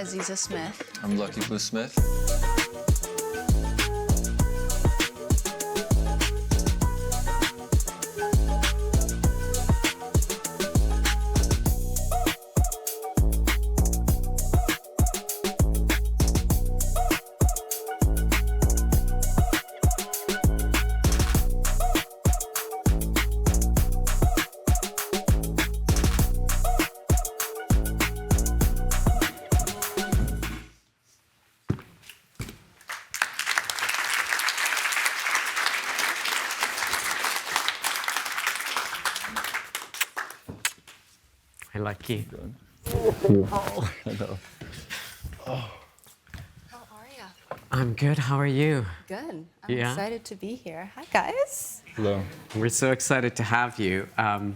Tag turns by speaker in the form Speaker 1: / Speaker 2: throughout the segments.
Speaker 1: Aziza Smith.
Speaker 2: I'm Lucky Blue Smith.
Speaker 3: Hi, Lucky.
Speaker 2: Oh, hello.
Speaker 1: How are you?
Speaker 3: I'm good. How are you?
Speaker 1: Good. I'm
Speaker 3: Yeah?
Speaker 1: excited to be here. Hi, guys.
Speaker 2: Hello.
Speaker 3: We're so excited to have you. I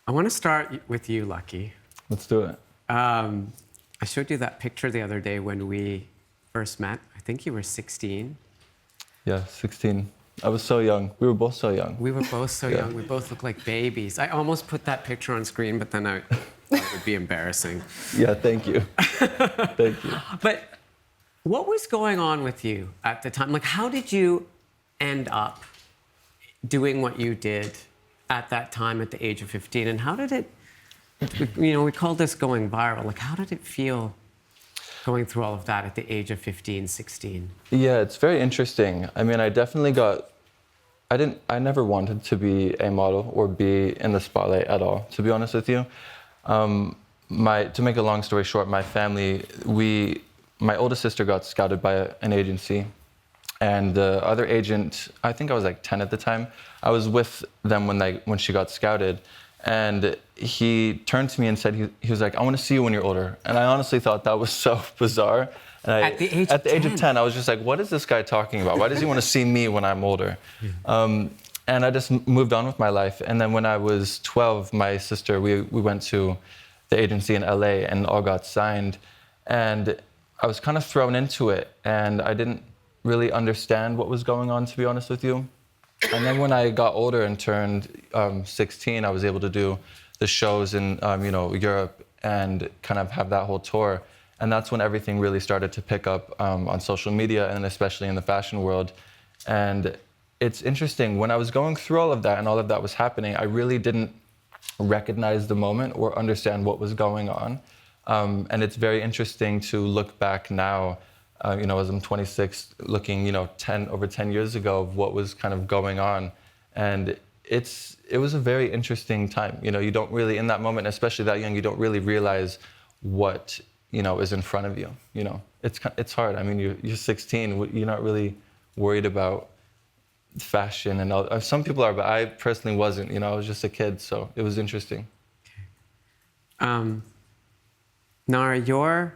Speaker 3: want to start with you, Lucky.
Speaker 2: Let's do it.
Speaker 3: I showed you that picture the other day when we first met. I think you were 16.
Speaker 2: Yeah, 16. I was so young. We were both so young.
Speaker 3: We were both so
Speaker 2: Yeah.
Speaker 3: young. We both looked like babies. I almost put that picture on screen, but then I thought it would be embarrassing.
Speaker 2: Yeah, thank you. Thank you.
Speaker 3: But what was going on with you at the time? Like, how did you end up doing what you did at that time at the age of 15? And how did it, we call this going viral. Like, how did it feel going through all of that at the age of 15, 16?
Speaker 2: Yeah, it's very interesting. I mean, I definitely I never wanted to be a model or be in the spotlight at all, to be honest with you. To make a long story short, my family, my oldest sister got scouted by an agency, and the other agent, I think I was like 10 at the time, I was with them when she got scouted, and he turned to me and said, he was like, "I want to see you when you're older." And I honestly thought that was so bizarre. And
Speaker 3: At the age
Speaker 2: of 10, I was just like, what is this guy talking about? Why does he want to see me when I'm older? And I just moved on with my life. And then when I was 12, my sister, we went to the agency in LA and all got signed. And I was kind of thrown into it. And I didn't really understand what was going on, to be honest with you. And then when I got older and turned 16, I was able to do the shows in Europe and kind of have that whole tour. And that's when everything really started to pick up on social media and especially in the fashion world. And it's interesting, when I was going through all of that and all of that was happening, I really didn't recognize the moment or understand what was going on. And it's very interesting to look back now, as I'm 26, looking, over 10 years ago of what was kind of going on. And it was a very interesting time. You don't really, in that moment, especially that young, you don't really realize what is in front of you. It's hard. I mean, you're 16. You're not really worried about fashion and all. Some people are, but I personally wasn't. I was just a kid, so it was interesting.
Speaker 3: Okay. Nara, your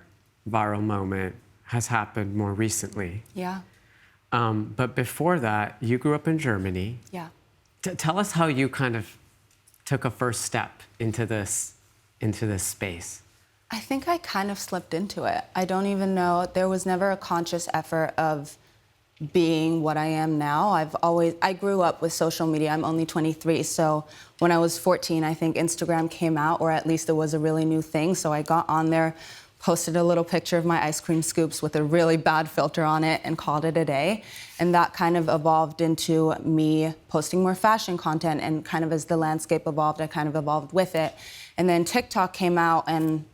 Speaker 3: viral moment has happened more recently.
Speaker 1: Yeah.
Speaker 3: But before that, you grew up in Germany.
Speaker 1: Yeah.
Speaker 3: Tell us how you kind of took a first step into this space.
Speaker 1: I think I kind of slipped into it. I don't even know. There was never a conscious effort of being what I am now. I grew up with social media. I'm only 23. So when I was 14, I think Instagram came out, or at least it was a really new thing. So I got on there, posted a little picture of my ice cream scoops with a really bad filter on it and called it a day. And that kind of evolved into me posting more fashion content. And kind of as the landscape evolved, I kind of evolved with it. And then TikTok came out, and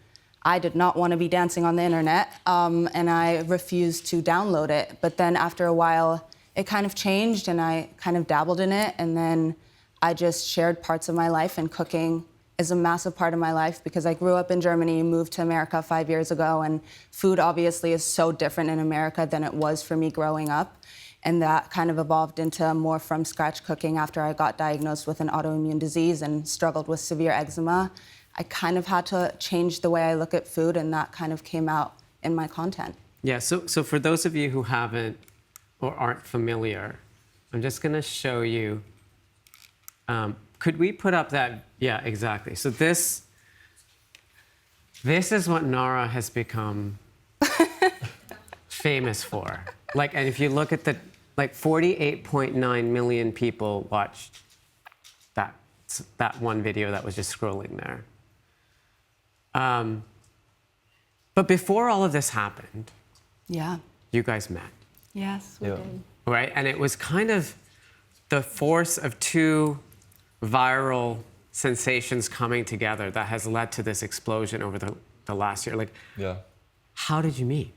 Speaker 1: I did not want to be dancing on the internet, and I refused to download it. But then after a while, it kind of changed, and I kind of dabbled in it. And then I just shared parts of my life, and cooking is a massive part of my life because I grew up in Germany, moved to America 5 years ago, and food obviously is so different in America than it was for me growing up. And that kind of evolved into more from scratch cooking after I got diagnosed with an autoimmune disease and struggled with severe eczema. I kind of had to change the way I look at food, and that kind of came out in my content.
Speaker 3: Yeah, so for those of you who haven't or aren't familiar, I'm just going to show you. Could we put up that? Yeah, exactly. So this is what Nara has become famous for. And if you look at 48.9 million people watched that one video that was just scrolling there. But before all of this happened,
Speaker 1: Yeah.
Speaker 3: you guys met,
Speaker 1: Yes, we
Speaker 2: Yeah.
Speaker 1: did.
Speaker 3: right? And it was kind of the force of two viral sensations coming together that has led to this explosion over the last year. Like,
Speaker 2: Yeah.
Speaker 3: how did you meet?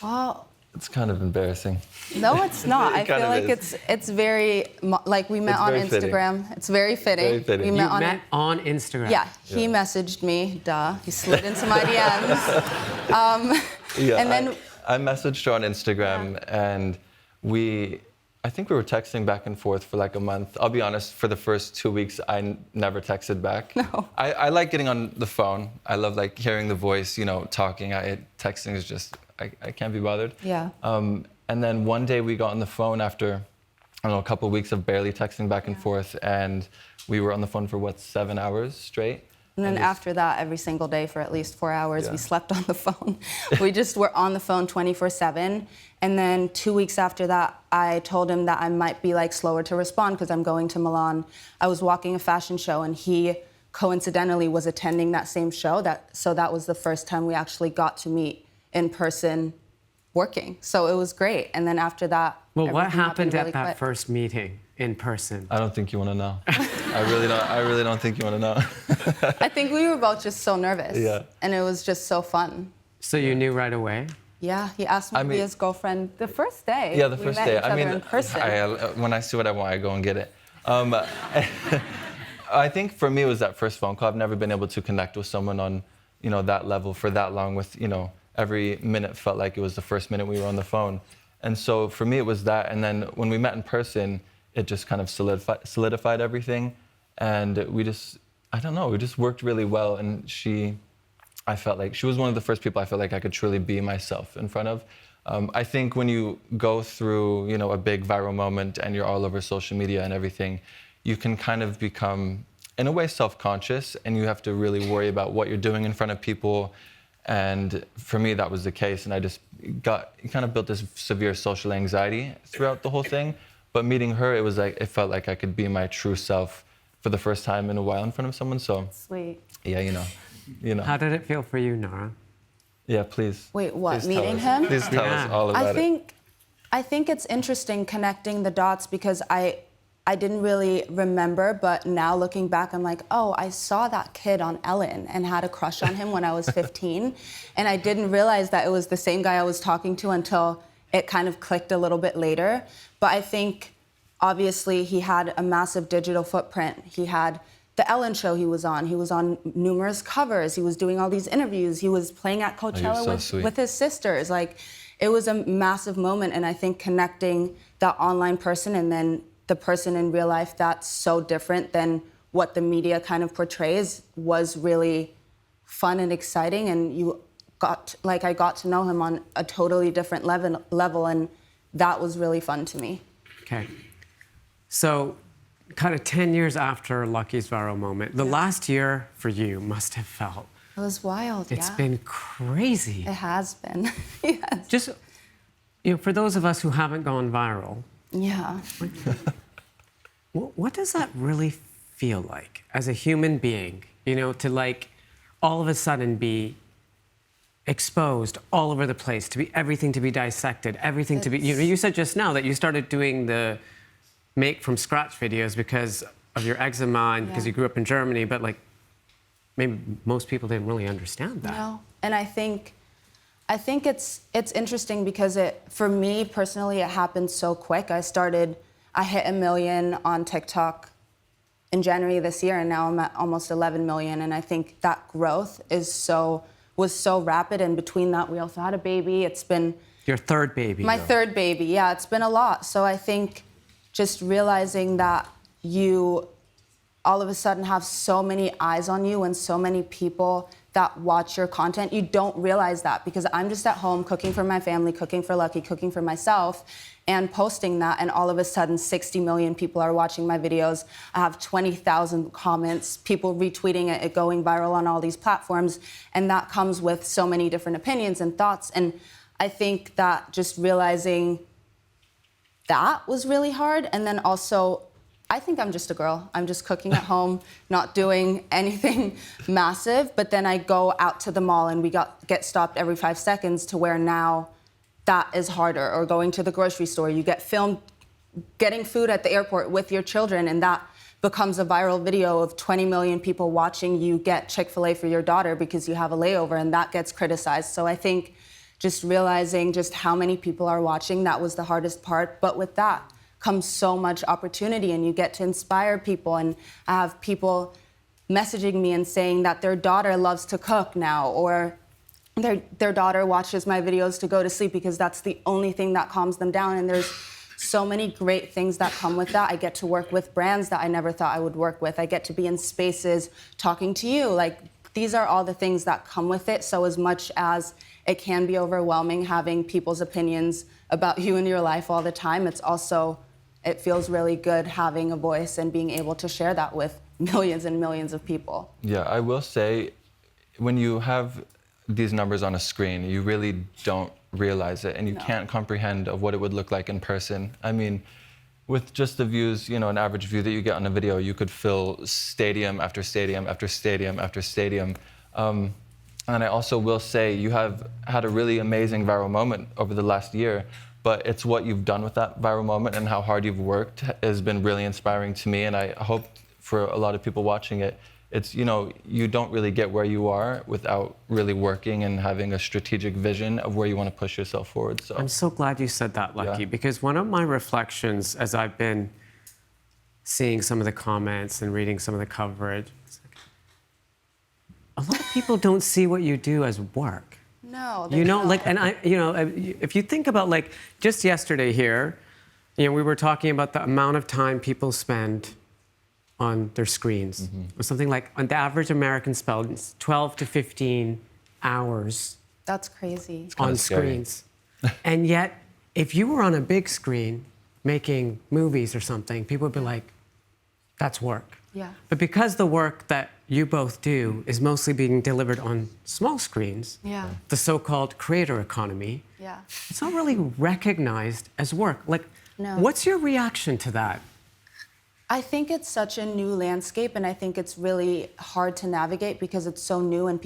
Speaker 1: Well,
Speaker 2: It's kind of embarrassing.
Speaker 1: no, it's not. I
Speaker 2: kind
Speaker 1: feel
Speaker 2: of
Speaker 1: like
Speaker 2: is.
Speaker 1: it's very like we met
Speaker 2: It's
Speaker 1: on
Speaker 2: very fitting.
Speaker 1: Instagram. It's very fitting.
Speaker 2: Very fitting.
Speaker 1: We
Speaker 3: You
Speaker 1: met on
Speaker 3: met on Instagram.
Speaker 1: Yeah, he messaged me. Duh. He slid into my DMs.
Speaker 2: Yeah,
Speaker 1: And then-
Speaker 2: I messaged her on Instagram, and I think we were texting back and forth for like a month. I'll be honest, for the first 2 weeks, I never texted back.
Speaker 1: No.
Speaker 2: I like getting on the phone. I love like hearing the voice, talking. Texting is just, I can't be bothered.
Speaker 1: Yeah.
Speaker 2: And then one day we got on the phone after, I don't know, a couple of weeks of barely texting back and forth, and we were on the phone for 7 hours straight?
Speaker 1: And then
Speaker 2: just-
Speaker 1: after that, every single day for at least 4 hours,
Speaker 2: Yeah.
Speaker 1: we slept on the phone. We just were on the phone 24/7. And then 2 weeks after that, I told him that I might be like slower to respond because I'm going to Milan. I was walking a fashion show, and he coincidentally was attending that same show. So that was the first time we actually got to meet in person working. So it was great. And then after that,
Speaker 3: Well, what
Speaker 1: everything
Speaker 3: happened
Speaker 1: really
Speaker 3: at that
Speaker 1: quick.
Speaker 3: first meeting in person?
Speaker 2: I don't think you want to know. I really don't think you want to know.
Speaker 1: I think we were both just so nervous.
Speaker 2: Yeah.
Speaker 1: And it was just so fun.
Speaker 3: So you knew right away?
Speaker 1: Yeah, he asked me to be his girlfriend the first day.
Speaker 2: Yeah, the
Speaker 1: we
Speaker 2: first
Speaker 1: met
Speaker 2: day.
Speaker 1: Each other in person.
Speaker 2: When I see what I want, I go and get it. I think for me, it was that first phone call. I've never been able to connect with someone on, that level for that long. With every minute felt like it was the first minute we were on the phone, and so for me, it was that. And then when we met in person, it just kind of solidified everything, and we just worked really well. And I felt like she was one of the first people I felt like I could truly be myself in front of. I think when you go through, a big viral moment and you're all over social media and everything, you can kind of become, in a way, self-conscious, and you have to really worry about what you're doing in front of people. And for me, that was the case. And I just kind of built this severe social anxiety throughout the whole thing. But meeting her, it felt like I could be my true self for the first time in a while in front of someone. So
Speaker 1: Sweet.
Speaker 2: yeah,
Speaker 3: How did it feel for you, Nara?
Speaker 2: Yeah, please.
Speaker 1: Wait, what,
Speaker 2: Please
Speaker 1: meeting
Speaker 2: tell us.
Speaker 1: him?
Speaker 2: Please tell us
Speaker 3: Yeah.
Speaker 2: all about it.
Speaker 1: I think it's interesting connecting the dots because I didn't really remember, but now looking back, I'm like, oh, I saw that kid on Ellen and had a crush on him when I was 15. And I didn't realize that it was the same guy I was talking to until it kind of clicked a little bit later. But I think, obviously, he had a massive digital footprint. He had the Ellen show he was on. He was on numerous covers. He was doing all these interviews. He was playing at Coachella
Speaker 2: so sweet.
Speaker 1: with his sisters. Like, it was a massive moment. And I think connecting that online person and then the person in real life that's so different than what the media kind of portrays was really fun and exciting. And I got to know him on a totally different level, and that was really fun to me.
Speaker 3: Okay. So, kind of 10 years after Lucky's viral moment, the last year for you must have felt.
Speaker 1: It was wild,
Speaker 3: It's
Speaker 1: yeah.
Speaker 3: been crazy.
Speaker 1: It has been, yes.
Speaker 3: Just, for those of us who haven't gone viral,
Speaker 1: Yeah.
Speaker 3: what does that really feel like as a human being, to all of a sudden be exposed all over the place, to be everything to be dissected, everything to be, you said just now that you started doing the make from scratch videos because of your eczema and because you grew up in Germany, but maybe most people didn't really understand that.
Speaker 1: No, and I think it's interesting because for me personally, it happened so quick. I hit 1 million on TikTok in January this year, and now I'm at almost 11 million. And I think that growth was so rapid. And between that, we also had a baby. It's been
Speaker 3: Your third baby.
Speaker 1: my third baby. Yeah, it's been a lot. So I think just realizing that you all of a sudden have so many eyes on you and so many people that watch your content. You don't realize that because I'm just at home cooking for my family, cooking for Lucky, cooking for myself, and posting that, and all of a sudden 60 million people are watching my videos. I have 20,000 comments, people retweeting it going viral on all these platforms, and that comes with so many different opinions and thoughts. And I think that just realizing that was really hard, and then also I think I'm just a girl. I'm just cooking at home, not doing anything massive. But then I go out to the mall and we get stopped every 5 seconds, to where now that is harder. Or going to the grocery store, you get filmed getting food at the airport with your children, and that becomes a viral video of 20 million people watching you get Chick-fil-A for your daughter because you have a layover, and that gets criticized. So I think just realizing just how many people are watching, that was the hardest part. But with that comes so much opportunity, and you get to inspire people. And I have people messaging me and saying that their daughter loves to cook now, or their daughter watches my videos to go to sleep because that's the only thing that calms them down. And there's so many great things that come with that. I get to work with brands that I never thought I would work with. I get to be in spaces talking to you. Like, these are all the things that come with it. So as much as it can be overwhelming having people's opinions about you and your life all the time, it feels really good having a voice and being able to share that with millions and millions of people.
Speaker 2: Yeah, I will say, when you have these numbers on a screen, you really don't realize it, and you can't comprehend of what it would look like in person. I mean, with just the views, an average view that you get on a video, you could fill stadium after stadium after stadium after stadium. And I also will say, you have had a really amazing viral moment over the last year, but it's what you've done with that viral moment and how hard you've worked has been really inspiring to me. And I hope for a lot of people watching it, it's, you don't really get where you are without really working and having a strategic vision of where you want to push yourself forward. So
Speaker 3: I'm so glad you said that, Lucky, because one of my reflections as I've been seeing some of the comments and reading some of the coverage, it's like, a lot of people don't see what you do as work.
Speaker 1: No,
Speaker 3: if you think about, like, just yesterday here, we were talking about the amount of time people spend on their screens. Mm-hmm. Or something like, on the average American spends 12 to 15 hours.
Speaker 1: That's crazy.
Speaker 3: On screens. And yet, if you were on a big screen making movies or something, people would be like, that's work.
Speaker 1: Yeah.
Speaker 3: But because the work that you both do is mostly being delivered on small screens, the so-called creator economy, it's not really recognized as work. Like, what's your reaction to that?
Speaker 1: I think it's such a new landscape, and I think it's really hard to navigate because it's so new, and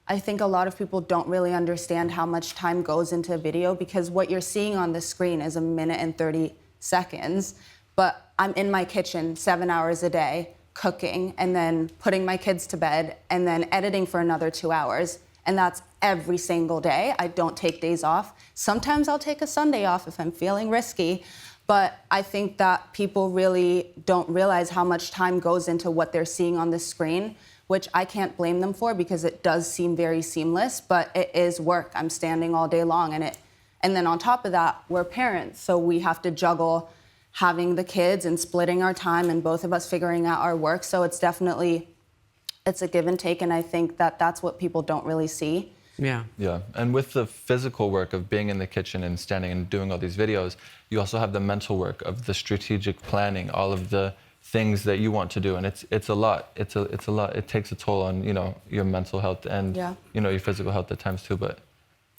Speaker 1: I think a lot of people don't really understand how much time goes into a video, because what you're seeing on the screen is 1 minute and 30 seconds, but I'm in my kitchen 7 hours a day cooking, and then putting my kids to bed, and then editing for another 2 hours. And that's every single day. I don't take days off. Sometimes I'll take a Sunday off if I'm feeling risky. But I think that people really don't realize how much time goes into what they're seeing on the screen, which I can't blame them for, because it does seem very seamless, but it is work. I'm standing all day long, and then on top of that, we're parents, so we have to juggle having the kids and splitting our time, and both of us figuring out our work. So it's a give and take, and I think that that's what people don't really see.
Speaker 3: Yeah.
Speaker 2: Yeah, and with the physical work of being in the kitchen and standing and doing all these videos, you also have the mental work of the strategic planning, all of the things that you want to do, and it's a lot. It's a lot. It takes a toll on your mental health and your physical health at times too. But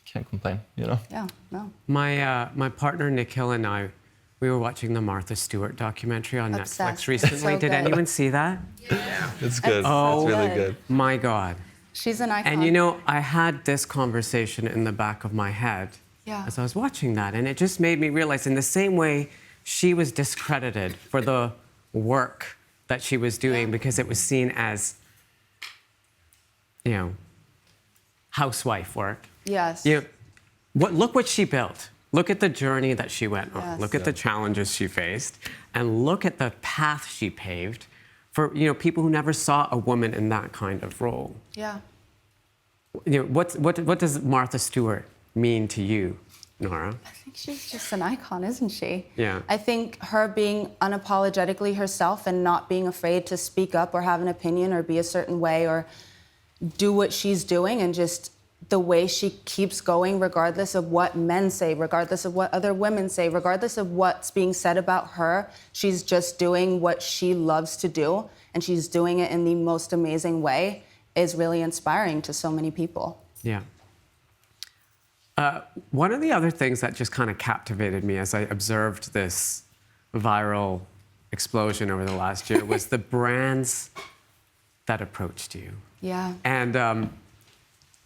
Speaker 2: can't complain.
Speaker 1: Yeah. No.
Speaker 3: My partner Nick Hill and I, we were watching the Martha Stewart documentary on Netflix recently.
Speaker 1: So
Speaker 3: Did anyone see that?
Speaker 2: Yeah, it's good.
Speaker 3: Oh,
Speaker 2: it's really good.
Speaker 3: My God.
Speaker 1: She's an icon.
Speaker 3: And I had this conversation in the back of my head as I was watching that, and it just made me realize, in the same way she was discredited for the work that she was doing because it was seen as, housewife work.
Speaker 1: Yes.
Speaker 3: Look what she built. Look at the journey that she went on.
Speaker 1: Yes.
Speaker 3: Look at the challenges she faced, and look at the path she paved for people who never saw a woman in that kind of role.
Speaker 1: Yeah.
Speaker 3: What does Martha Stewart mean to you, Nara?
Speaker 1: I think she's just an icon, isn't she?
Speaker 3: Yeah.
Speaker 1: I think her being unapologetically herself and not being afraid to speak up or have an opinion or be a certain way or do what she's doing, and just the way she keeps going regardless of what men say, regardless of what other women say, regardless of what's being said about her. She's just doing what she loves to do, and she's doing it in the most amazing way, is really inspiring to so many people.
Speaker 3: Yeah. One of the other things that just kind of captivated me as I observed this viral explosion over the last year was the brands that approached you.
Speaker 1: Yeah.
Speaker 3: And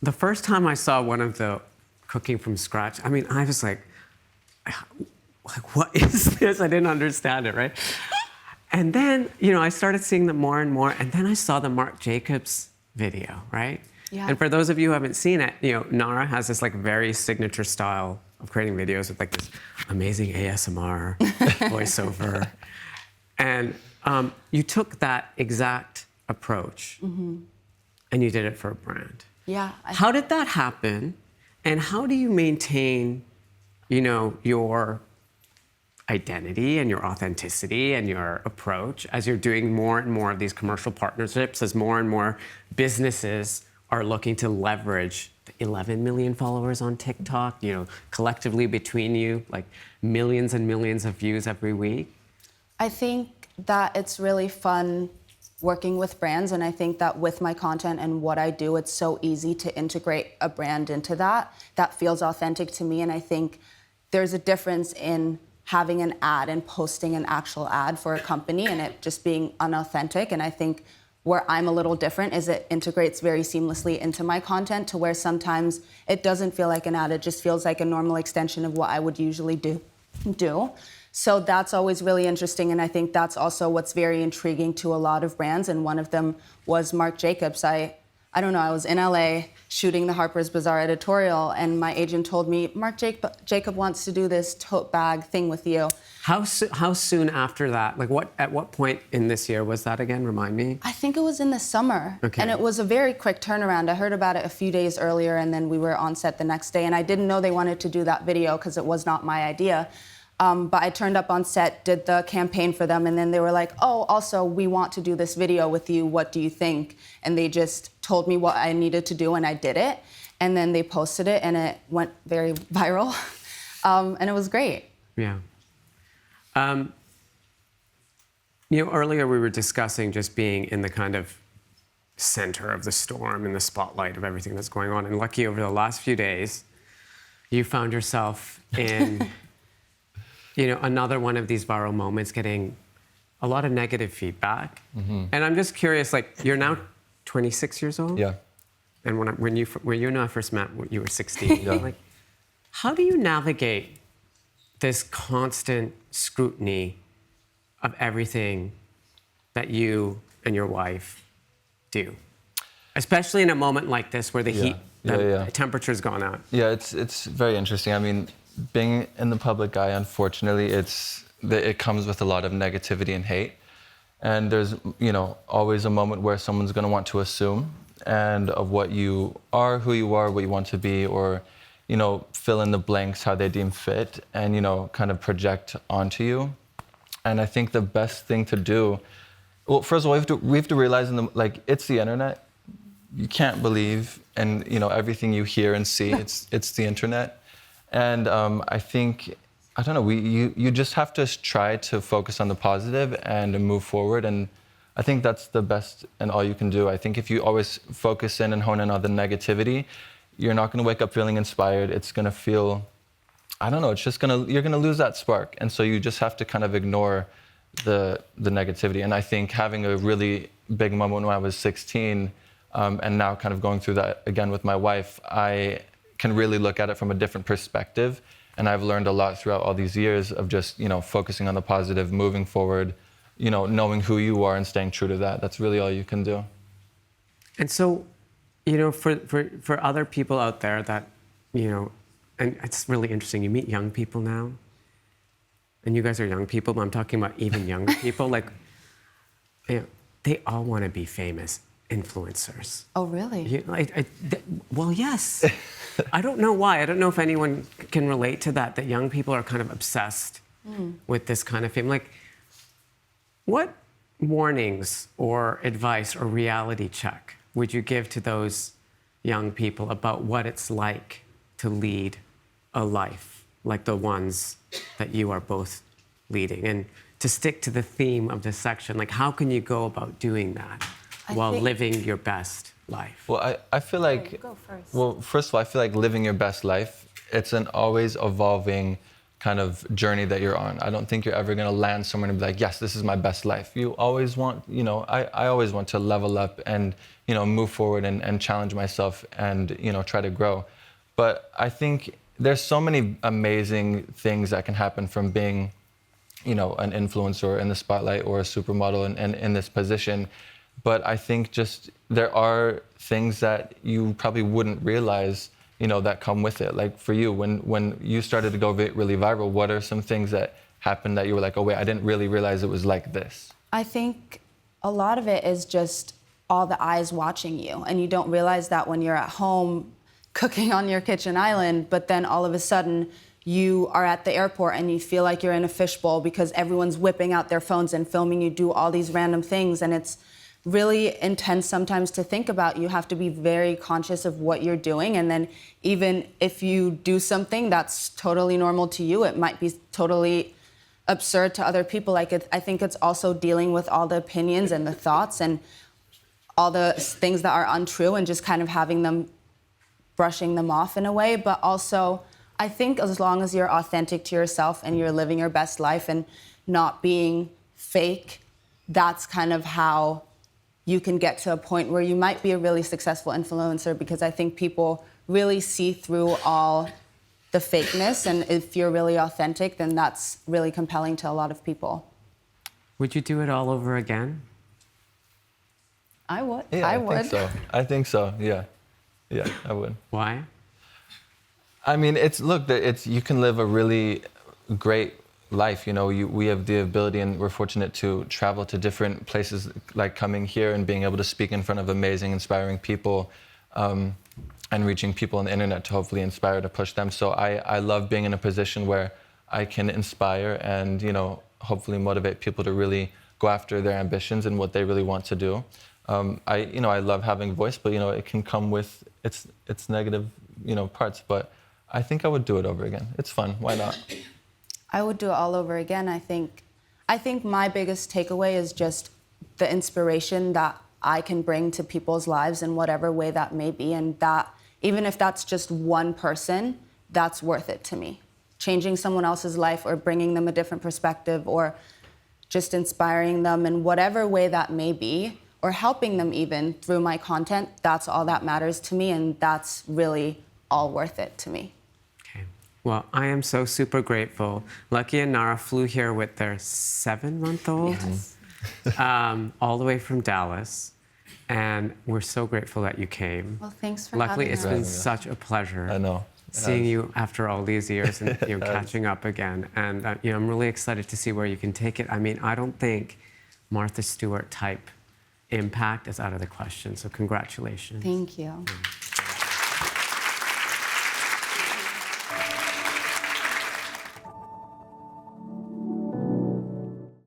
Speaker 3: the first time I saw one of the cooking from scratch, I mean, I was like, what is this? I didn't understand it, right? And then, I started seeing them more and more, and then I saw the Marc Jacobs video, right?
Speaker 1: Yeah.
Speaker 3: And for those of you who haven't seen it, Nara has this like very signature style of creating videos with like this amazing ASMR voiceover. And you took that exact approach and you did it for a brand.
Speaker 1: Yeah.
Speaker 3: How did that happen? And how do you maintain, your identity and your authenticity and your approach as you're doing more and more of these commercial partnerships, as more and more businesses are looking to leverage the 11 million followers on TikTok, collectively between you, like millions and millions of views every week?
Speaker 1: I think that it's really fun working with brands, and I think that with my content and what I do, it's so easy to integrate a brand into that. That feels authentic to me, and I think there's a difference in having an ad and posting an actual ad for a company and it just being unauthentic. And I think where I'm a little different is it integrates very seamlessly into my content to where sometimes it doesn't feel like an ad, it just feels like a normal extension of what I would usually do. So that's always really interesting, and I think that's also what's very intriguing to a lot of brands, and one of them was Marc Jacobs. I don't know, I was in LA shooting the Harper's Bazaar editorial, and my agent told me, Marc Jacob wants to do this tote bag thing with you.
Speaker 3: How soon after that? Like at what point in this year was that again? Remind me.
Speaker 1: I think it was in the summer.
Speaker 3: Okay.
Speaker 1: And it was a very quick turnaround. I heard about it a few days earlier, and then we were on set the next day, and I didn't know they wanted to do that video because it was not my idea. But I turned up on set, did the campaign for them, and then they were like, oh, also, we want to do this video with you. What do you think? And they just told me what I needed to do, and I did it. And then they posted it, and it went very viral. And it was great.
Speaker 3: Yeah. Earlier we were discussing just being in the kind of center of the storm, in the spotlight of everything that's going on. And lucky over the last few days, you found yourself in... another one of these viral moments, getting a lot of negative feedback. And I'm just curious, like, you're now 26 years old?
Speaker 2: Yeah.
Speaker 3: And when you and I first met, you were 16.
Speaker 2: Yeah.
Speaker 3: Like, how do you navigate this constant scrutiny of everything that you and your wife do? Especially in a moment like this where the temperature's gone out.
Speaker 2: Yeah, it's very interesting. I mean, being in the public eye, unfortunately, it comes with a lot of negativity and hate. And there's, always a moment where someone's going to want to assume and of what you are, who you are, what you want to be, or, fill in the blanks how they deem fit and, kind of project onto you. And I think the best thing to do, well, first of all, we have to realize it's the internet. You can't believe and everything you hear and see. It's the internet. And I think, I don't know, you just have to try to focus on the positive and move forward. And I think that's the best and all you can do. I think if you always focus in and hone in on the negativity, you're not going to wake up feeling inspired. It's going to feel, I don't know, you're going to lose that spark. And so you just have to kind of ignore the negativity. And I think having a really big moment when I was 16 and now kind of going through that again with my wife, I can really look at it from a different perspective. And I've learned a lot throughout all these years of just, focusing on the positive, moving forward, knowing who you are and staying true to that. That's really all you can do.
Speaker 3: And so, for other people out there that, and it's really interesting, you meet young people now, and you guys are young people, but I'm talking about even younger people, like, they all want to be famous influencers.
Speaker 1: Oh, really?
Speaker 3: Well, yes. I don't know why. I don't know if anyone can relate to that young people are kind of obsessed with this kind of fame. Like, what warnings or advice or reality check would you give to those young people about what it's like to lead a life like the ones that you are both leading? And to stick to the theme of this section, like, how can you go about doing that while living your best life?
Speaker 2: Well, I feel like,
Speaker 1: you go first.
Speaker 2: Well, first of all, I feel like living your best life, it's an always evolving kind of journey that you're on. I don't think you're ever going to land somewhere and be like, yes, this is my best life. You always want, you know, I always want to level up and, you know, move forward and challenge myself and, you know, try to grow. But I think there's so many amazing things that can happen from being, you know, an influencer in the spotlight or a supermodel and in this position. But I think just there are things that you probably wouldn't realize, you know, that come with it. Like for you, when you started to go really viral, what are some things that happened that you were like, oh wait, I didn't really realize it was like this?
Speaker 1: I think a lot of it is just all the eyes watching you, and you don't realize that when you're at home cooking on your kitchen island, but then all of a sudden you are at the airport and you feel like you're in a fishbowl because everyone's whipping out their phones and filming you do all these random things, and it's really intense sometimes to think about. You have to be very conscious of what you're doing, and then even if you do something that's totally normal to you, it might be totally absurd to other people. Like I think it's also dealing with all the opinions and the thoughts and all the things that are untrue and just kind of having them, brushing them off in a way. But also, I think as long as you're authentic to yourself and you're living your best life and not being fake, that's kind of how you can get to a point where you might be a really successful influencer, because I think people really see through all the fakeness, and if you're really authentic, then that's really compelling to a lot of people.
Speaker 3: Would you do it all over again?
Speaker 1: I would.
Speaker 2: Yeah,
Speaker 1: I would.
Speaker 2: I think so. Yeah, I would.
Speaker 3: Why?
Speaker 2: I mean, it's you can live a really great life. You know, we have the ability, and we're fortunate to travel to different places, like coming here and being able to speak in front of amazing, inspiring people, and reaching people on the internet to hopefully inspire, to push them. So I love being in a position where I can inspire and, you know, hopefully motivate people to really go after their ambitions and what they really want to do. I love having a voice, but, you know, it can come with its negative, you know, parts. But I think I would do it over again. It's fun. Why not?
Speaker 1: I would do it all over again. I think my biggest takeaway is just the inspiration that I can bring to people's lives in whatever way that may be, and that even if that's just one person, that's worth it to me. Changing someone else's life or bringing them a different perspective or just inspiring them in whatever way that may be, or helping them even through my content, that's all that matters to me, and that's really all worth it to me.
Speaker 3: Okay. Well, I am so super grateful. Lucky and Nara flew here with their 7-month-old,
Speaker 1: Yes.
Speaker 3: all the way from Dallas, and we're so grateful that you came.
Speaker 1: Well, thanks for
Speaker 3: Luckily,
Speaker 1: having
Speaker 3: it's
Speaker 1: us.
Speaker 3: been such a pleasure.
Speaker 2: I know.
Speaker 3: Seeing you after all these years and catching up again. And I'm really excited to see where you can take it. I mean, I don't think Martha Stewart type impact is out of the question. So congratulations.
Speaker 1: Thank you.